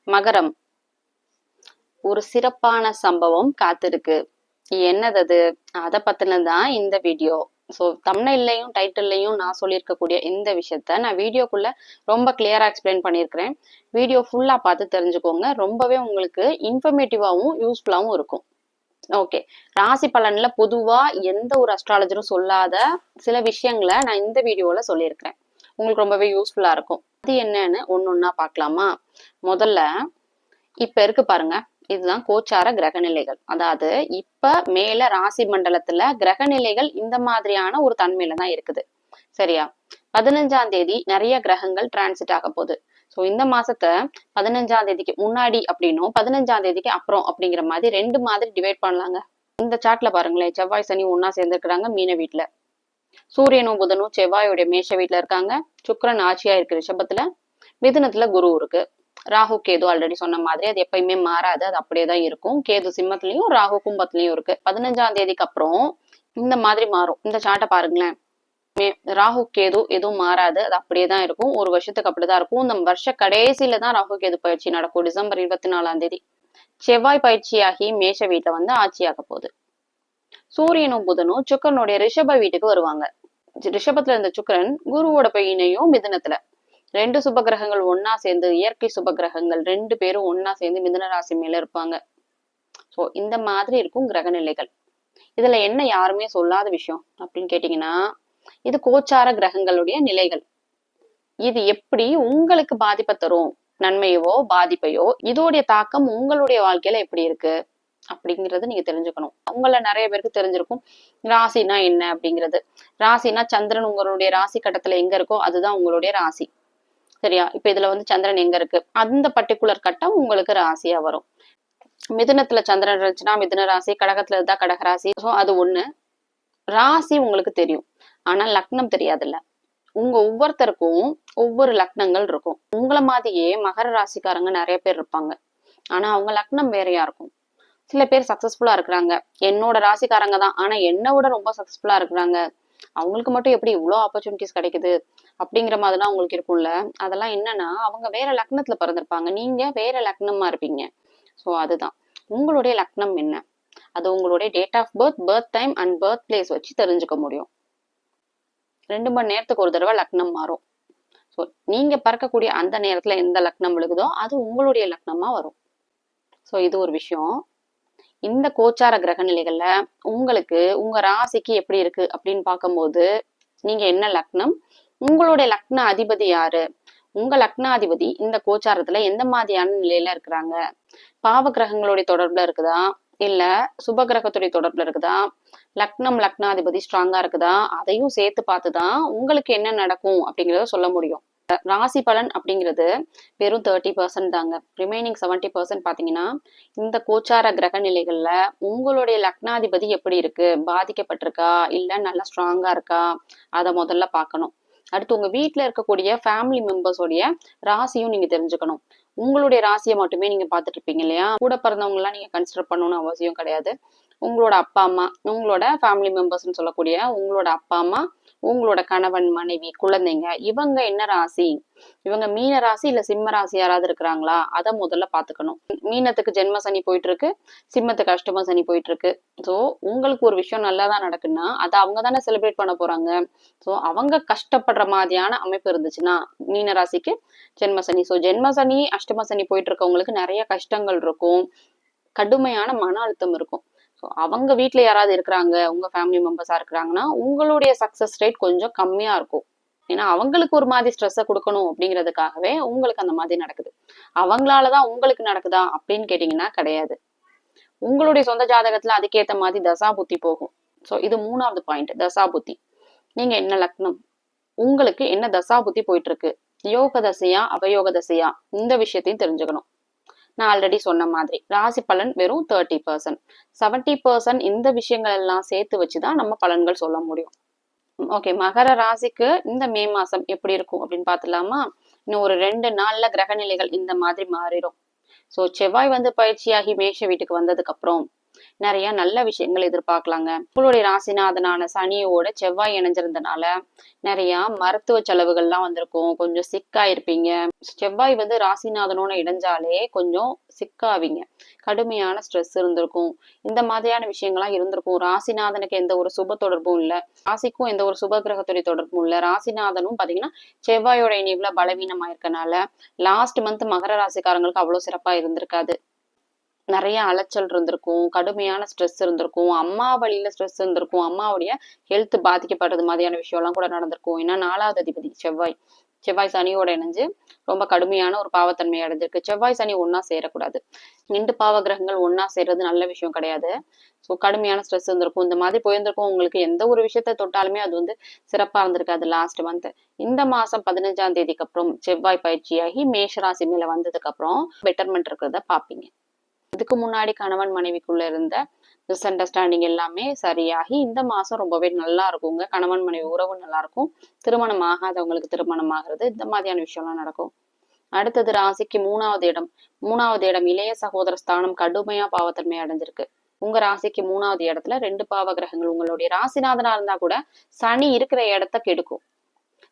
மகரம். ஒரு சிறப்பான சம்பவம் காத்திருக்கு. என்னது அது? அதை பத்தினதான் இந்த வீடியோ. ஸோ தம்ப்நெயில்லையும் டைட்டில்லையும் நான் சொல்லியிருக்கக்கூடிய இந்த விஷயத்த நான் வீடியோக்குள்ள ரொம்ப கிளியரா எக்ஸ்பிளைன் பண்ணியிருக்கிறேன். வீடியோ ஃபுல்லா பார்த்து தெரிஞ்சுக்கோங்க. ரொம்பவே உங்களுக்கு இன்ஃபர்மேட்டிவாகவும் யூஸ்ஃபுல்லாகவும் இருக்கும். ஓகே, ராசி பலன்ல பொதுவா எந்த ஒரு அஸ்ட்ராலஜரும் சொல்லாத சில விஷயங்களை நான் இந்த வீடியோல சொல்லியிருக்கிறேன். உங்களுக்கு ரொம்பவே யூஸ்ஃபுல்லா இருக்கும். அது என்னன்னு ஒன்னொன்னா பார்க்கலாமா? முதல்ல இப்ப இருக்கு பாருங்க, இதுதான் கோச்சார கிரகநிலைகள். அதாவது இப்ப மேல ராசி மண்டலத்துல கிரகநிலைகள் இந்த மாதிரியான ஒரு தன்மையில தான் இருக்குது. சரியா? 15ஆம் தேதி நிறைய கிரகங்கள் டிரான்சிட் ஆக போகுது. ஸோ இந்த மாசத்தை 15ஆம் தேதிக்கு முன்னாடி அப்படின்னும் 15ஆம் தேதிக்கு அப்புறம் அப்படிங்கிற மாதிரி ரெண்டு மாதிரி டிவைட் பண்ணலாங்க. இந்த சார்ட்ல பாருங்களேன், செவ்வாய் சனி ஒன்னா சேர்ந்திருக்கிறாங்க மீன வீட்டுல. சூரியனும் புதனும் செவ்வாயோடைய மேஷ வீட்டுல இருக்காங்க. சுக்கிரன் ஆட்சியா இருக்கு ரிஷபத்துல. மிதுனத்துல குரு இருக்கு. ராகு கேது ஆல்ரெடி சொன்ன மாதிரி அது எப்பயுமே மாறாது, அது அப்படியே தான் இருக்கும். கேது சிம்மத்திலையும் ராகு கும்பத்திலையும் இருக்கு. 15ஆம் தேதிக்கு அப்புறம் இந்த மாதிரி மாறும். இந்த சார்ட்டை பாருங்களேன், ராகு கேது எதுவும் மாறாது, அது அப்படியே தான் இருக்கும். ஒரு வருஷத்துக்கு அப்படிதான் இருக்கும். இந்த வருஷ கடைசியில தான் ராகு கேது பயிற்சி நடக்கும். டிசம்பர் 24ஆம் தேதி செவ்வாய் பயிற்சியாகி மேஷ வீட்டுல வந்து ஆட்சியாக போகுது. சூரியனும் புதனும் சுக்கரனுடைய ரிஷப வீட்டுக்கு வருவாங்க. ரிஷபத்துல இருந்த சுக்கரன் குருவோட பையனையும் மிதுனத்துல. ரெண்டு சுப கிரகங்கள் ஒன்னா சேர்ந்து, இயற்கை சுப கிரகங்கள் ரெண்டு பேரும் ஒன்னா சேர்ந்து மிதுன ராசி மேல இருப்பாங்க. சோ இந்த மாதிரி இருக்கும் கிரக நிலைகள். இதுல என்ன யாருமே சொல்லாத விஷயம் அப்படின்னு கேட்டீங்கன்னா, இது கோச்சார கிரகங்களுடைய நிலைகள். இது எப்படி உங்களுக்கு பாதிப்பை தரும், நன்மையவோ பாதிப்பையோ, இதோடைய தாக்கம் உங்களுடைய வாழ்க்கையில எப்படி இருக்கு அப்படிங்கறது நீங்க தெரிஞ்சுக்கணும். உங்கள நிறைய பேருக்கு தெரிஞ்சிருக்கும் ராசினா என்ன அப்படிங்கிறது. ராசினா சந்திரன் உங்களுடைய ராசி கட்டத்துல எங்க இருக்கோ அதுதான் உங்களுடைய ராசி. சரியா? இப்ப இதுல வந்து சந்திரன் எங்க இருக்கு, அந்த பர்டிகுலர் கட்டம் உங்களுக்கு ராசியா வரும். மிதுனத்துல சந்திரன் இருந்துச்சுன்னா மிதுன ராசி, கடகத்துல இருந்தா கடக ராசி. ஸோ அது ஒண்ணு. ராசி உங்களுக்கு தெரியும், ஆனா லக்னம் தெரியாதுல்ல. உங்க ஒவ்வொருத்தருக்கும் ஒவ்வொரு லக்னங்கள் இருக்கும். உங்களை மாதிரியே மகர ராசிக்காரங்க நிறைய பேர் இருப்பாங்க, ஆனா அவங்க லக்னம் வேறையா இருக்கும். சில பேர் சக்சஸ்ஃபுல்லா இருக்கிறாங்க, என்னோட ராசிக்காரங்க தான், ஆனா என்னை விட ரொம்ப சக்சஸ்ஃபுல்லா இருக்கிறாங்க, அவங்களுக்கு மட்டும் எப்படி இவ்வளோ ஆப்பர்ச்சுனிட்டிஸ் கிடைக்குது அப்படிங்கிற மாதிரிலாம் உங்களுக்கு இருக்கும்ல. அதெல்லாம் என்னன்னா அவங்க வேற லக்னத்துல பிறந்திருப்பாங்க, நீங்க வேற லக்னமா இருப்பீங்க. ஸோ அதுதான் உங்களுடைய லக்னம் என்ன, அது உங்களுடைய date of birth, birth time and birth place வச்சு தெரிஞ்சுக்க முடியும். 2 மணி நேரத்துக்கு ஒரு தடவை லக்னம் மாறும். ஸோ நீங்க பறக்கக்கூடிய அந்த நேரத்துல எந்த லக்னம் விழுகுதோ அது உங்களுடைய லக்னமா வரும். ஸோ இது ஒரு விஷயம். இந்த கோச்சார கிரக நிலைகள்ல உங்களுக்கு உங்க ராசிக்கு எப்படி இருக்கு அப்படின்னு பார்க்கும்போது, நீங்க என்ன லக்னம், உங்களுடைய லக்ன அதிபதி யாரு, உங்க லக்னாதிபதி இந்த கோச்சாரத்துல எந்த மாதிரியான நிலையில இருக்கிறாங்க, பாவ கிரகங்களுடைய தொடர்புல இருக்குதா இல்ல சுப கிரகத்துடைய தொடர்புல இருக்குதா, லக்னம் லக்னாதிபதி ஸ்ட்ராங்கா இருக்குதா, அதையும் சேர்த்து பார்த்துதான் உங்களுக்கு என்ன நடக்கும் அப்படிங்கிறத சொல்ல முடியும். ராசி பலன் அப்படிங்கிறது வெறும் 30% தாங்க. ரிமைனிங் 70% பாத்தீங்கன்னா இந்த கோச்சார கிரக நிலைகள்ல உங்களுடைய லக்னாதிபதி எப்படி இருக்கு, பாதிக்கப்பட்டிருக்கா இல்ல நல்லா ஸ்ட்ராங்கா இருக்கா, அதை முதல்ல பார்க்கணும். அடுத்து உங்க வீட்டுல இருக்கக்கூடிய ஃபேமிலி மெம்பர்ஸோடைய ராசியும் நீங்க தெரிஞ்சுக்கணும். உங்களுடைய ராசியை மட்டுமே நீங்க பார்த்துட்டு இருப்பீங்க இல்லையா, கூட பிறந்தவங்க எல்லாம் நீங்க கன்சிடர் பண்ணணும்னு அவசியம் கிடையாது. உங்களோட அப்பா அம்மா, உங்களோட ஃபேமிலி மெம்பர்ஸ்ன்னு சொல்லக்கூடிய உங்களோட அப்பா அம்மா, உங்களோட கணவன் மனைவி குழந்தைங்க, இவங்க என்ன ராசி, இவங்க மீன ராசி இல்ல சிம்ம ராசி யாராவது இருக்கிறாங்களா, அதை முதல்ல பாத்துக்கணும். மீனத்துக்கு ஜென்ம சனி போயிட்டு இருக்கு, சிம்மத்துக்கு அஷ்டம சனி போயிட்டு இருக்கு. ஸோ உங்களுக்கு ஒரு விஷயம் நல்லாதான் நடக்குன்னா அதை அவங்க தானே செலிப்ரேட் பண்ண போறாங்க. ஸோ அவங்க கஷ்டப்படுற மாதிரியான அமைப்பு இருந்துச்சுன்னா மீன ராசிக்கு ஜென்ம சனி. ஸோ ஜென்ம சனி அஷ்டம சனி போயிட்டு இருக்கவங்களுக்கு நிறைய கஷ்டங்கள் இருக்கும், கடுமையான மன அழுத்தம் இருக்கும். ஸோ அவங்க வீட்டுல யாராவது இருக்கிறாங்க, உங்க ஃபேமிலி மெம்பர்ஸா இருக்கிறாங்கன்னா உங்களுடைய சக்சஸ் ரேட் கொஞ்சம் கம்மியா இருக்கும். ஏன்னா அவங்களுக்கு ஒரு மாதிரி ஸ்ட்ரெஸ்ஸை கொடுக்கணும் அப்படிங்கிறதுக்காகவே உங்களுக்கு அந்த மாதிரி நடக்குது. அவங்களாலதான் உங்களுக்கு நடக்குதா அப்படின்னு கேட்டீங்கன்னா கிடையாது. உங்களுடைய சொந்த ஜாதகத்துல அதுக்கேற்ற மாதிரி தசா புத்தி போகும். ஸோ இது 3வது பாயிண்ட், தசா புத்தி. நீங்க என்ன லக்னம், உங்களுக்கு என்ன தசா புத்தி போயிட்டு இருக்கு, யோக தசையா அவயோக தசையா, இந்த விஷயத்தையும் தெரிஞ்சுக்கணும். நான் ஆல்ரெடி சொன்ன மாதிரி ராசி பலன் வெறும் 30%, 70% இந்த விஷயங்கள் எல்லாம் சேர்த்து வச்சுதான் நம்ம பலன்கள் சொல்ல முடியும். ஓகே, மகர ராசிக்கு இந்த மே மாசம் எப்படி இருக்கும் அப்படின்னு பாத்துலாமா? இன்னும் ஒரு 2 நாள்ல கிரக நிலைகள் இந்த மாதிரி மாறிடும். ஸோ செவ்வாய் வந்து பயிற்சியாகி மேஷ வீட்டுக்கு வந்ததுக்கு அப்புறம் நிறைய நல்ல விஷயங்கள் எதிர்பார்க்கலாங்க. உங்களுடைய ராசிநாதனான சனியோட செவ்வாய் இணைஞ்சிருந்தனால நிறைய மருத்துவ செலவுகள்லாம் வந்திருக்கும். கொஞ்சம் சிக்காயிருப்பீங்க. செவ்வாய் வந்து ராசிநாதனோட இணைஞ்சாலே கொஞ்சம் சிக்காவீங்க. கடுமையான ஸ்ட்ரெஸ் இருந்திருக்கும். இந்த மாதிரியான விஷயங்கள்லாம் இருந்திருக்கும். ராசிநாதனுக்கு எந்த ஒரு சுப தொடர்பும் இல்லை, ராசிக்கும் எந்த ஒரு சுப கிரகத்துடைய தொடர்பும் இல்லை. ராசிநாதனும் பாத்தீங்கன்னா செவ்வாயோட இணைவுல பலவீனமா இருக்கனால லாஸ்ட் மந்த் மகர ராசிக்காரங்களுக்கு அவ்வளவு சிறப்பா இருந்திருக்காது. நிறைய அலைச்சல் இருந்திருக்கும், கடுமையான ஸ்ட்ரெஸ் இருந்திருக்கும், அம்மா வழியில ஸ்ட்ரெஸ் இருந்திருக்கும், அம்மாவுடைய ஹெல்த் பாதிக்கப்படுறது மாதிரியான விஷயம் எல்லாம் கூட நடந்திருக்கும். ஏன்னா 4வது அதிபதி செவ்வாய், செவ்வாய் சனியோட இணைஞ்சு ரொம்ப கடுமையான ஒரு பாவத்தன்மை அடைஞ்சிருக்கு. செவ்வாய் சனி ஒன்னா சேரக்கூடாது. 2 பாவ கிரகங்கள் ஒன்னா சேர்றது நல்ல விஷயம் கிடையாது. ஸோ கடுமையான ஸ்ட்ரெஸ் இருந்திருக்கும். இந்த மாதிரி போயிருந்திருக்கும். உங்களுக்கு எந்த ஒரு விஷயத்த தொட்டாலுமே அது வந்து சிறப்பா இருந்திருக்காது லாஸ்ட் மந்த். இந்த மாசம் 15ஆம் தேதிக்கு அப்புறம் செவ்வாய் பயிற்சியாகி மேஷ ராசி மேல வந்ததுக்கு அப்புறம் பெட்டர்மெண்ட் இருக்கிறத பாப்பீங்க. இதுக்கு முன்னாடி கணவன் மனைவிக்குள்ள இருந்த மிஸ் அண்டர்ஸ்டாண்டிங் எல்லாமே சரியாகி இந்த மாசம் ரொம்பவே நல்லா இருக்குங்க. கணவன் மனைவி உறவு நல்லா இருக்கும். திருமணம் ஆகாதவங்களுக்கு திருமணம் ஆகிறது, இந்த மாதிரியான விஷயம்லாம் நடக்கும். அடுத்தது ராசிக்கு 3வது இடம். 3வது இடம் இளைய சகோதர ஸ்தானம் கடுமையா பாவத்தன்மை அடைஞ்சிருக்கு. உங்க ராசிக்கு 3வது இடத்துல 2 பாவ கிரகங்கள். உங்களுடைய ராசிநாதனா இருந்தா கூட சனி இருக்கிற இடத்த கெடுக்கும்.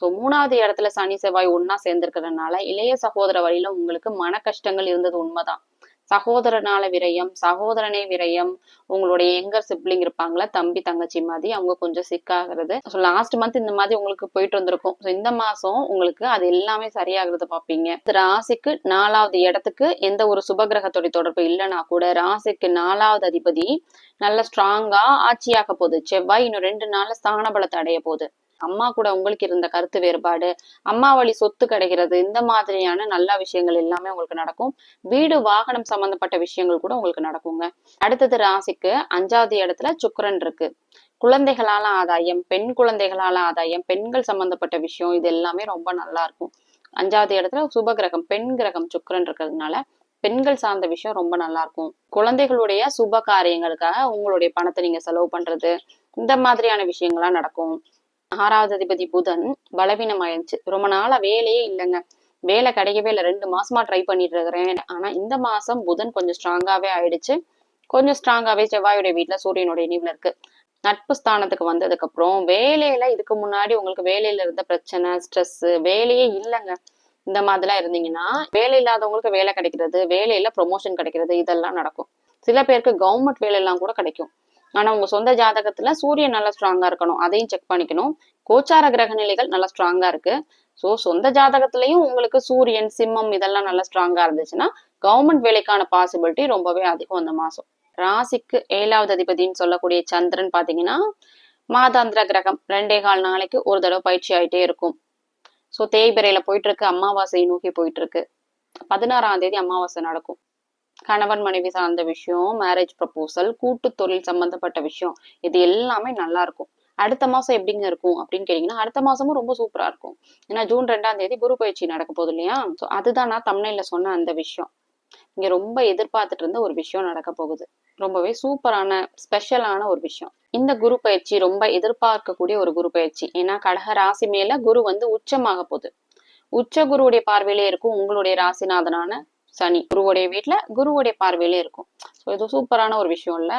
சோ 3வது இடத்துல சனி செவ்வாய் ஒன்னா சேர்ந்திருக்கிறதுனால இளைய சகோதர வழியில உங்களுக்கு மன கஷ்டங்கள் இருந்தது உண்மைதான். சகோதரனால விரயம், சகோதரனே விரயம், உங்களுடைய எங்கர் சிப்ளிங் இருப்பாங்களா தம்பி தங்கச்சி மாதிரி, அவங்க கொஞ்சம் சிக்காகிறது. ஸோ லாஸ்ட் மந்த் இந்த மாதிரி உங்களுக்கு போயிட்டு வந்திருக்கும். ஸோ இந்த மாசம் உங்களுக்கு அது எல்லாமே சரியாகிறத பார்ப்பீங்க. ராசிக்கு 4வது இடத்துக்கு எந்த ஒரு சுபகிரகத்தோட தொடர்பு இல்லைன்னா கூட ராசிக்கு 4வது அதிபதி நல்ல ஸ்ட்ராங்கா ஆட்சியாக போகுது. செவ்வாய் இன்னும் 2 நாள்ல ஸ்தான பலத்தை அடைய போகுது. அம்மா கூட உங்களுக்கு இருந்த கருத்து வேறுபாடு, அம்மா வழி சொத்து கிடைக்கிறது, இந்த மாதிரியான நல்ல விஷயங்கள் எல்லாமே உங்களுக்கு நடக்கும். வீடு வாகனம் சம்பந்தப்பட்ட விஷயங்கள் கூட உங்களுக்கு நடக்குங்க. அடுத்தது ராசிக்கு 5வது இடத்துல சுக்கிரன் இருக்கு. குழந்தைகளால ஆதாயம், பெண் குழந்தைகளால ஆதாயம், பெண்கள் சம்பந்தப்பட்ட விஷயம், இது எல்லாமே ரொம்ப நல்லா இருக்கும். 5வது இடத்துல சுப கிரகம் பெண் கிரகம் சுக்கிரன் இருக்கிறதுனால பெண்கள் சார்ந்த விஷயம் ரொம்ப நல்லா இருக்கும். குழந்தைகளுடைய சுப காரியங்களுக்காக உங்களுடைய பணத்தை நீங்க செலவு பண்றது, இந்த மாதிரியான விஷயங்கள்லாம் நடக்கும். 6வது அதிபதி புதன் பலவீனம் ஆயிடுச்சு. ரொம்ப நாளா வேலையே இல்லைங்க. வேலை கிடைக்கவே இல்லை. 2 மாசமா ட்ரை பண்ணிட்டு இருக்கிறேன். ஆனா இந்த மாசம் புதன் கொஞ்சம் ஸ்ட்ராங்காவே ஆயிடுச்சு. கொஞ்சம் ஸ்ட்ராங்காவே செவ்வாயுடைய வீட்டுல சூரியனுடைய இணைவுல இருக்கு. நட்பு ஸ்தானத்துக்கு வந்ததுக்கு அப்புறம் வேலையில இதுக்கு முன்னாடி உங்களுக்கு வேலையில இருந்த பிரச்சனை, ஸ்ட்ரெஸ், வேலையே இல்லைங்க. இந்த மாதிரிலாம் இருந்தீங்கன்னா வேலை இல்லாதவங்களுக்கு வேலை கிடைக்கிறது, வேலையில ப்ரொமோஷன் கிடைக்கிறது, இதெல்லாம் நடக்கும். சில பேருக்கு கவர்மெண்ட் வேலை எல்லாம் கூட கிடைக்கும். ஆனா உங்க சொந்த ஜாதகத்துல சூரியன் நல்லா ஸ்ட்ராங்கா இருக்கணும், அதையும் செக் பண்ணிக்கணும். கோச்சார கிரக நிலைகள் நல்லா ஸ்ட்ராங்கா இருக்கு. சோ சொந்த ஜாதகத்திலையும் உங்களுக்கு சூரியன் சிம்மம் இதெல்லாம் நல்லா ஸ்ட்ராங்கா இருந்துச்சுன்னா கவர்மெண்ட் வேலைக்கான பாசிபிலிட்டி ரொம்பவே அதிகம் அந்த மாசம். ராசிக்கு 7வது அதிபதினு சொல்லக்கூடிய சந்திரன் பாத்தீங்கன்னா மாதாந்திர கிரகம். 2.25 நாளைக்கு ஒரு தடவை பயிற்சி ஆயிட்டே இருக்கும். சோ தேய்பிரையில போயிட்டு இருக்கு, அமாவாசையை நோக்கி போயிட்டு இருக்கு. 16ஆம் தேதி அமாவாசை நடக்கும். கணவன் மனைவி சார்ந்த விஷயம், மேரேஜ் ப்ரப்போசல், கூட்டு தொழில் சம்பந்தப்பட்ட விஷயம், இது எல்லாமே நல்லா இருக்கும். அடுத்த மாசம் எப்படிங்க இருக்கும் அப்படின்னு கேட்டீங்கன்னா அடுத்த மாசமும் ரொம்ப சூப்பரா இருக்கும். ஏன்னா ஜூன் 2ஆம் தேதி குரு பயிற்சி நடக்க போகுது இல்லையா. சோ அதுதான் நான் தம்ப்நெயில்ல சொன்ன அந்த விஷயம். இங்க ரொம்ப எதிர்பார்த்துட்டு இருந்த ஒரு விஷயம் நடக்க போகுது. ரொம்பவே சூப்பரான ஸ்பெஷலான ஒரு விஷயம். இந்த குரு பயிற்சி ரொம்ப எதிர்பார்க்கக்கூடிய ஒரு குரு பயிற்சி. ஏன்னா கடக ராசி மேல குரு வந்து உச்சமாக போகுது. உச்ச குருவுடைய பார்வையிலே இருக்கும் உங்களுடைய ராசிநாதனான சனி. குருவுடைய வீட்டுல குருவுடைய பார்வையிலே இருக்கும். ஸோ இது சூப்பரான ஒரு விஷயம் இல்ல.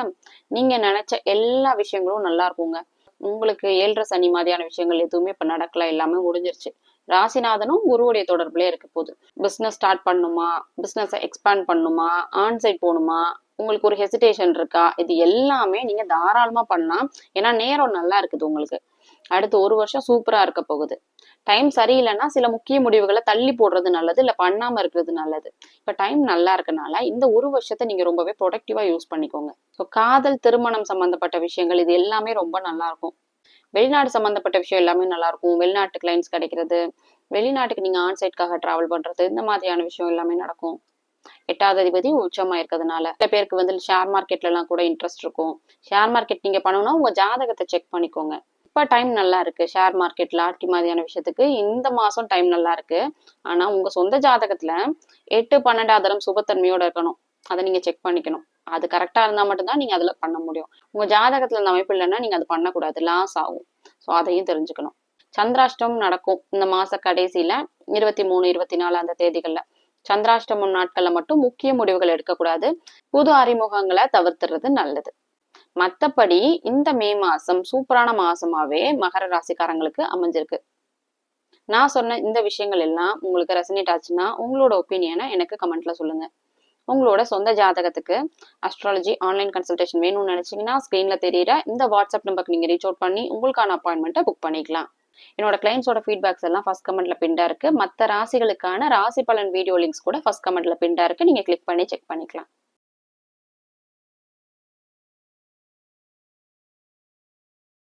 நீங்க நினைச்ச எல்லா விஷயங்களும் நல்லா இருக்குங்க. உங்களுக்கு 7.5 சனி மாதிரியான விஷயங்கள் எதுவுமே இப்ப நடக்கல, எல்லாமே முடிஞ்சிருச்சு. ராசிநாதனும் குருவுடைய தொடர்புல இருக்க போகுது. பிசினஸ் ஸ்டார்ட் பண்ணுமா, பிசினஸ் எக்ஸ்பேண்ட் பண்ணுமா, ஆன்சைட் போகணுமா, உங்களுக்கு ஒரு ஹெசிடேஷன் இருக்கா, இது எல்லாமே நீங்க தாராளமா பண்ணலாம். ஏன்னா நேரம் நல்லா இருக்குது உங்களுக்கு. அடுத்து 1 வருஷம் சூப்பரா இருக்க போகுது. டைம் சரியில்லைன்னா சில முக்கிய முடிவுகளை தள்ளி போடுறது நல்லது, இல்ல பண்ணாம இருக்கிறது நல்லது. இப்ப டைம் நல்லா இருக்கனால இந்த 1 வருஷத்தை நீங்க ரொம்பவே ப்ரொடக்டிவா யூஸ் பண்ணிக்கோங்க. ஸோ காதல், திருமணம் சம்பந்தப்பட்ட விஷயங்கள் இது எல்லாமே ரொம்ப நல்லா இருக்கும். வெளிநாடு சம்பந்தப்பட்ட விஷயம் எல்லாமே நல்லா இருக்கும். வெளிநாட்டு கிளைண்ட்ஸ் கிடைக்கிறது, வெளிநாட்டுக்கு நீங்க ஆன்சைட்காக டிராவல் பண்றது, இந்த மாதிரியான விஷயம் எல்லாமே நடக்கும். 8வது அதிபதி உச்சமா இருக்கிறதுனால சில பேருக்கு வந்து ஷேர் மார்க்கெட்ல எல்லாம் கூட இன்ட்ரெஸ்ட் இருக்கும். ஷேர் மார்க்கெட் நீங்க பண்ணணும்னா உங்க ஜாதகத்தை செக் பண்ணிக்கோங்க. இப்ப டைம் நல்லா இருக்கு. ஷேர் மார்க்கெட், லாட்டரி மாதிரியான விஷயத்துக்கு இந்த மாசம் டைம் நல்லா இருக்கு. ஆனா உங்க சொந்த ஜாதகத்துல 8, 12ஆம் தரம் சுபத்தன்மையோட இருக்கணும். அதை நீங்க செக் பண்ணிக்கணும். அது கரெக்டா இருந்தா மட்டும்தான் நீங்க அதுல பண்ண முடியும். உங்க ஜாதகத்துல அந்த அமைப்பு இல்லைன்னா நீங்க அது பண்ணக்கூடாது, லாஸ் ஆகும். ஸோ அதையும் தெரிஞ்சுக்கணும். சந்திராஷ்டம் நடக்கும் இந்த மாச கடைசியில 23, 24 அந்த தேதிகள்ல. சந்திராஷ்டமம் நாட்கள்ல மட்டும் முக்கிய முடிவுகள் எடுக்கக்கூடாது. புது அறிமுகங்களை தவிர்த்துறது நல்லது. மத்தபடி இந்த மே மாசம் சூப்பரான மாசமாவே மகர ராசிக்காரங்களுக்கு அமைஞ்சிருக்கு. நான் சொன்ன இந்த விஷயங்கள் எல்லாம் உங்களுக்கு ரெசனேட் ஆச்சுன்னா உங்களோட ஒப்பீனியனை எனக்கு கமெண்ட்ல சொல்லுங்க. உங்களோட சொந்த ஜாதகத்துக்கு அஸ்ட்ராலஜி ஆன்லைன் கன்சல்டேஷன் வேணும்னு நினைச்சீங்கன்னா ஸ்கிரீன்ல தெரியற இந்த வாட்ஸ்அப் நம்பருக்கு நீங்க ரீச் அவுட் பண்ணி உங்களுக்கான அப்பாயின்மெண்ட்டை புக் பண்ணிக்கலாம். என்னோட கிளைண்ட்ஸோட ஃபீட்பேக்ஸ் எல்லாம் ஃபர்ஸ்ட் கமெண்ட்ல பின்டா இருக்கு. மற்ற ராசிகளுக்கான ராசி பலன் வீடியோ லிங்க்ஸ் கூட ஃபர்ஸ்ட் கமெண்ட்ல பின்டா இருக்கு. நீங்க கிளிக் பண்ணி செக் பண்ணிக்கலாம்.